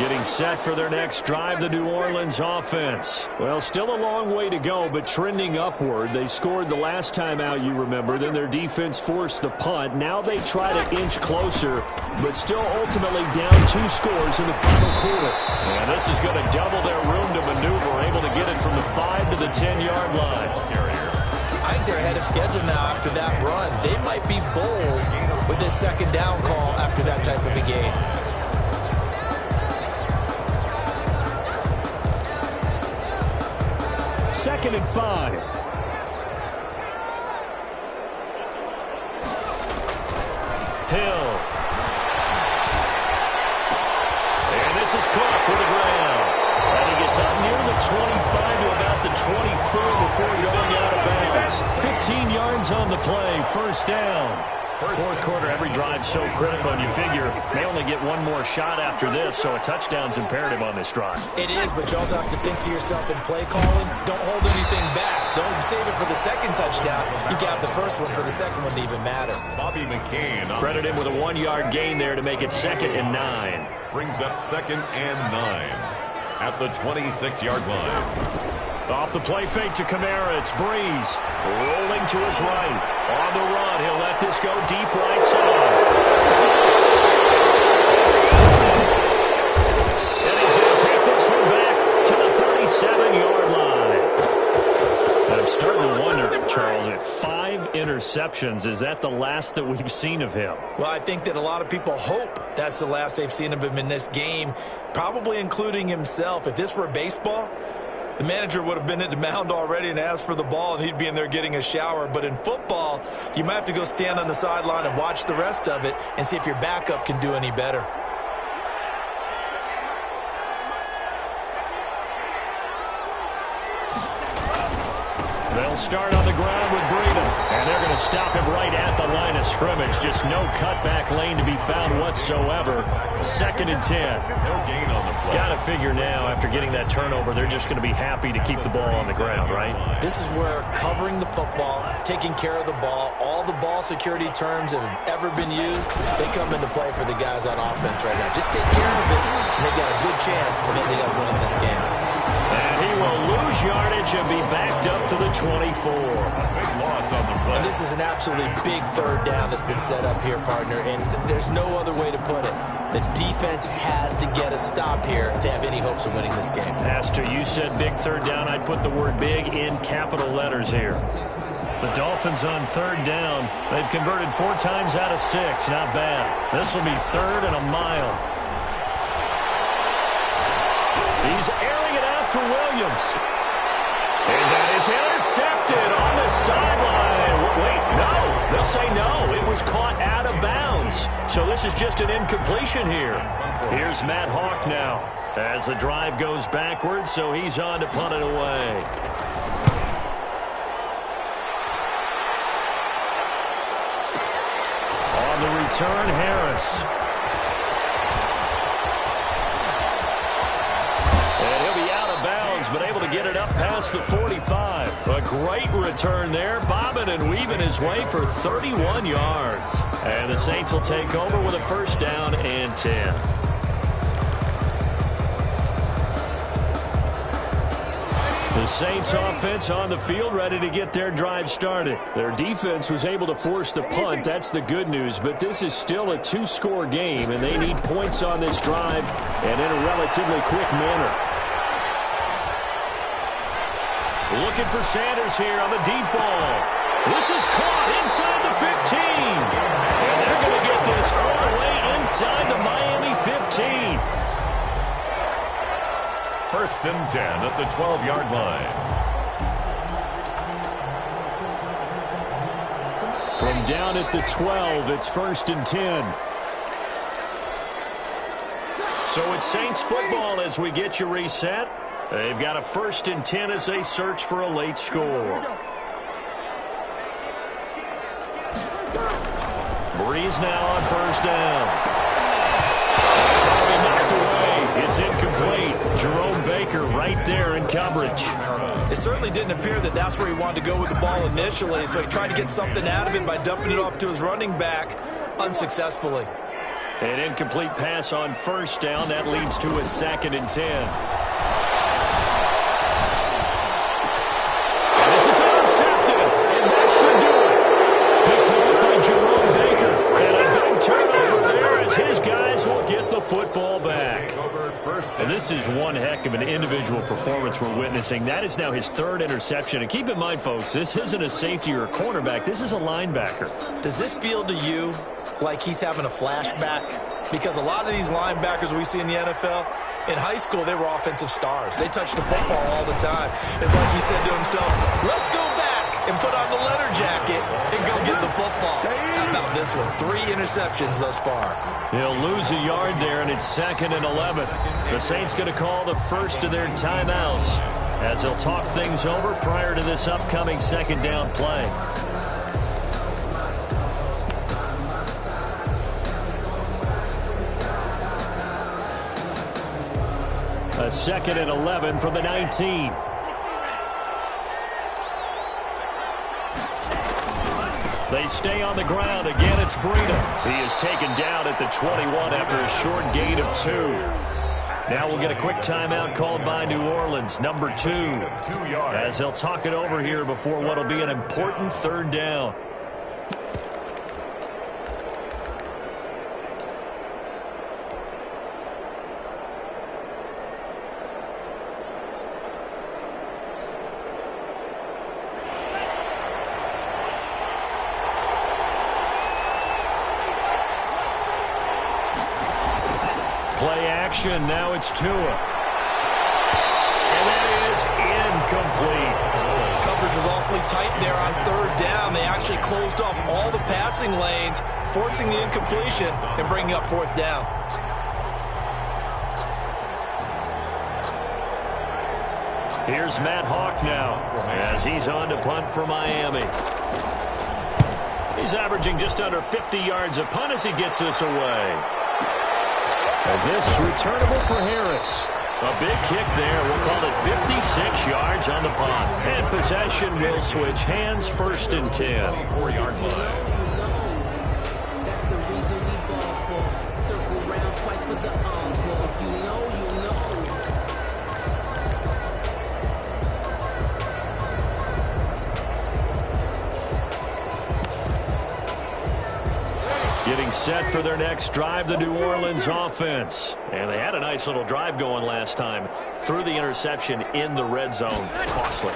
Getting set for their next drive, the New Orleans offense. Well, still a long way to go, but trending upward. They scored the last time out, you remember. Then their defense forced the punt. Now they try to inch closer, but still ultimately down 2 scores in the final quarter. And this is going to double their room to maneuver, able to get it from the 5 to the 10-yard line. I think they're ahead of schedule now after that run. They might be bold with this second down call after that type of a game. Second and 5. Hill. And this is caught for the ground. And he gets out near the 25 to about the 24 before going out of bounds. 15 yards on the play, first down. Fourth quarter, every drive so critical, and you figure they only get one more shot after this, so a touchdown's imperative on this drive. It is, but you also have to think to yourself in play calling, don't hold anything back. Don't save it for the second touchdown. You got the first one for the second one to even matter. Bobby McCain. Credit him with a 1-yard gain there to make it 2nd and 9. Brings up 2nd and 9 at the 26-yard line. Off the play fake to Kamara, it's Breeze. Rolling to his right. On the run, he'll let this go deep right side. And he's going to take this one back to the 37-yard line. And I'm starting to wonder, Charles, if 5 interceptions, is that the last that we've seen of him? Well, I think that a lot of people hope that's the last they've seen of him in this game, probably including himself. If this were baseball, the manager would have been at the mound already and asked for the ball, and he'd be in there getting a shower. But in football, you might have to go stand on the sideline and watch the rest of it and see if your backup can do any better. They'll start on the ground with Breeden, and they're going to stop him right at the line of scrimmage. Just no cutback lane to be found whatsoever. 2nd and 10. No gain on the play. Got to figure now, after getting that turnover, they're just going to be happy to keep the ball on the ground, right? This is where covering the football, taking care of the ball, all the ball security terms that have ever been used, they come into play for the guys on offense right now. Just take care of it, and they've got a good chance of ending up winning this game. And he will lose yardage and be backed up to the 24. Big loss on the play. And this is an absolutely big third down that's been set up here, partner, and there's no other way to put it. The defense has to get a stop here if they have any hopes of winning this game. Pastor, you said big third down. I'd put the word big in capital letters here. The Dolphins on third down. They've converted 4 times out of 6. Not bad. This will be 3rd and a mile. He's airing it out for Williams. And that is intercepted on the sideline. Wait, no. They'll say no. It was caught out of bounds. So this is just an incompletion here. Here's Matt Hawk now as the drive goes backwards, so he's on to punt it away. On the return, Harris. But able to get it up past the 45. A great return there, bobbing and weaving his way for 31 yards. And the Saints will take over with a first down and 10. The Saints offense on the field, ready to get their drive started. Their defense was able to force the punt. That's the good news. But this is still a 2-score game, and they need points on this drive and in a relatively quick manner. Looking for Sanders here on the deep ball. This is caught inside the 15. And they're going to get this all the way inside the Miami 15. 1st and 10 at the 12-yard line. From down at the 12, it's 1st and 10. So it's Saints football as we get you reset. They've got a 1st and 10 as they search for a late score. Breeze now on 1st down. Knocked away. It's incomplete. Jerome Baker right there in coverage. It certainly didn't appear that that's where he wanted to go with the ball initially, so he tried to get something out of it by dumping it off to his running back unsuccessfully. An incomplete pass on first down. That leads to a 2nd and 10. And this is intercepted. And that should do it. Picked up by Jerome Baker. And a big turnover there as his guys will get the football back. And this is one heck of an individual performance we're witnessing. That is now his 3rd interception. And keep in mind, folks, this isn't a safety or a cornerback. This is a linebacker. Does this feel to you like he's having a flashback? Because a lot of these linebackers we see in the NFL, in high school, they were offensive stars. They touched the football all the time. It's like he said to himself, let's go back and put on the letter jacket and go get the football. How about this one? 3 interceptions thus far. He'll lose a yard there, and it's 2nd and 11. The Saints going to call the first of their timeouts as they'll talk things over prior to this upcoming 2nd down play. A 2nd and 11 from the 19. They stay on the ground. Again, it's Breida. He is taken down at the 21 after a short gain of 2. Now we'll get a quick timeout called by New Orleans, number 2, as they'll talk it over here before what will be an important 3rd down. Play action. Now it's Tua. And that is incomplete. Coverage was awfully tight there on 3rd down. They actually closed off all the passing lanes, forcing the incompletion and bringing up 4th down. Here's Matt Hawk now as he's on to punt for Miami. He's averaging just under 50 yards a punt as he gets this away. And this returnable for Harris. A big kick there. We'll call it 56 yards on the punt. And possession will switch hands, 1st and 10. 4-yard line. That's the reason we ball for. Circle round twice for the encore. If you know, you know. Getting set for their next drive, the New Orleans offense. And they had a nice little drive going last time. Threw the interception in the red zone. Costly.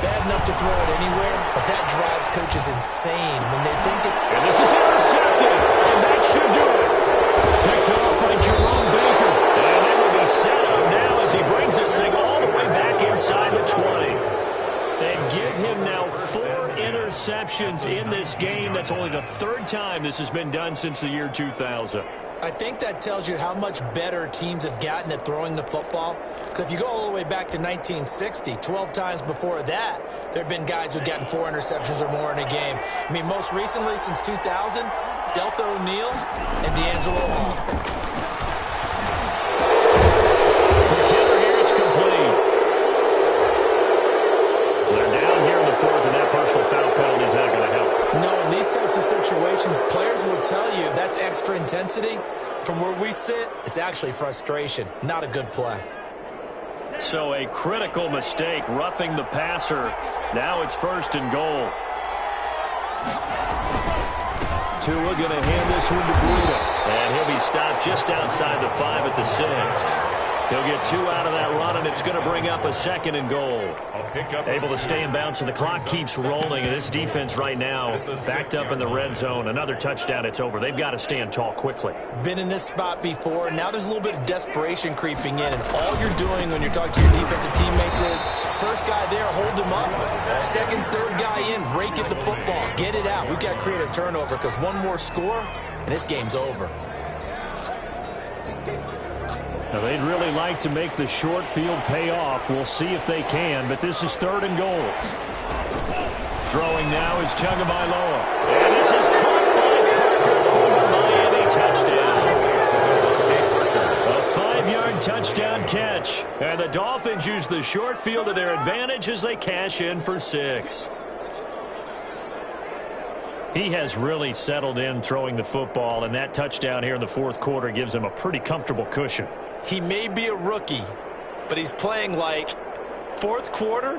Bad enough to throw it anywhere, but that drives coaches insane when they think that... And this is intercepted, and that should do it. Picked off by Jerome Baker. And they will be set up now as he brings this thing all the way back inside the 20. And give him now 4 interceptions in this game. That's only the 3rd time this has been done since the year 2000. I think that tells you how much better teams have gotten at throwing the football. If you go all the way back to 1960, 12 times before that, there have been guys who've gotten 4 interceptions or more in a game. I mean, most recently, since 2000, Delta O'Neal and D'Angelo Hall. No, in these types of situations, players will tell you that's extra intensity. From where we sit, it's actually frustration, not a good play. So a critical mistake, roughing the passer. Now it's 1st and goal. Tua going to hand this one to Breida. And he'll be stopped just outside the 5 at the 6. He'll get 2 out of that run, and it's going to bring up a 2nd and goal. Able to stay in bounds, and the clock keeps rolling. And this defense right now backed up in the red zone. Another touchdown, it's over. They've got to stand tall quickly. Been in this spot before. Now there's a little bit of desperation creeping in, and all you're doing when you're talking to your defensive teammates is first guy there, hold him up. 2nd, 3rd guy in, rake at the football. Get it out. We've got to create a turnover because one more score, and this game's over. Now, they'd really like to make the short field pay off. We'll see if they can, but this is 3rd and goal. Throwing now is Tagovailoa. And this is caught by Parker for the Miami touchdown. A 5-yard touchdown catch. And the Dolphins use the short field to their advantage as they cash in for 6. He has really settled in throwing the football, and that touchdown here in the fourth quarter gives him a pretty comfortable cushion. He may be a rookie, but he's playing like fourth quarter,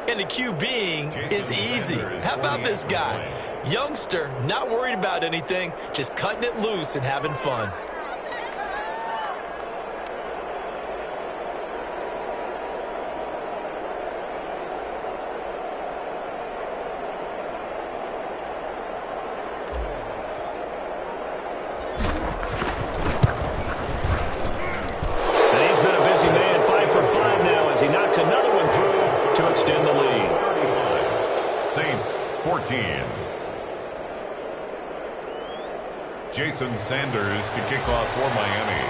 and the QBing is easy. How about this guy? Youngster, not worried about anything, just cutting it loose and having fun. To extend the lead. 35. Saints 14. Jason Sanders to kick off for Miami.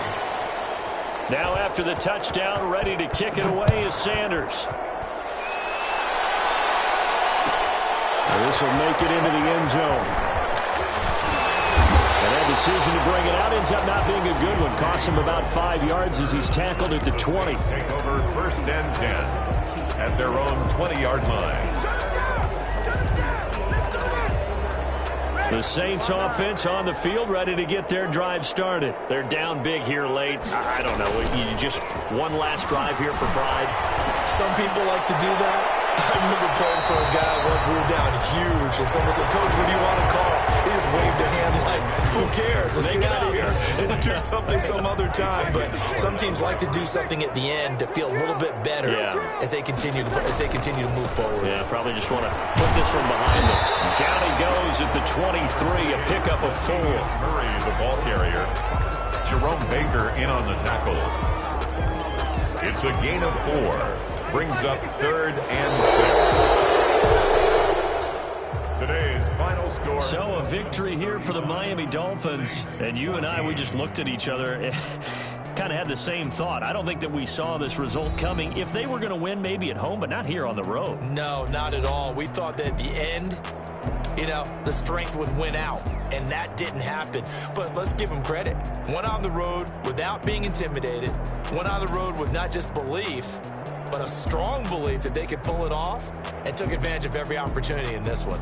Now after the touchdown, ready to kick it away is Sanders. This will make it into the end zone. And that decision to bring it out ends up not being a good one. Costs him about 5 yards as he's tackled at the 20. Take over 1st and 10. At their own 20-yard line. The Saints offense on the field, ready to get their drive started. They're down big here late. I don't know. You just one last drive here for pride. Some people like to do that. I remember playing for a guy once. We were down huge, and someone said, "Coach, what do you want to call?" He just waved a hand like, "Who cares? Let's get out of here and do something some other time." But some teams like to do something at the end to feel a little bit better as they continue to move forward. Yeah, probably just want to put this one behind them. Down he goes at the 23, a pickup of 4. Murray, the ball carrier. Jerome Baker in on the tackle. It's a gain of 4. Brings up 3rd and 6. Today's final score. So a victory here for the Miami Dolphins. And you and I, we just looked at each other. Kind of had the same thought. I don't think that we saw this result coming. If they were going to win, maybe at home, but not here on the road. No, not at all. We thought that at the end, the strength would win out, and that didn't happen. But let's give them credit. Went on the road without being intimidated. Went on the road with not just belief, but a strong belief that they could pull it off, and took advantage of every opportunity in this one.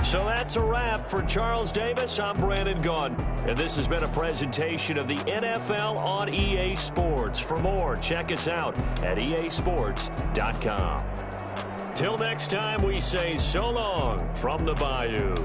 So that's a wrap for Charles Davis. I'm Brandon Gunn, and this has been a presentation of the NFL on EA Sports. For more, check us out at easports.com. Till next time, we say so long from the Bayou.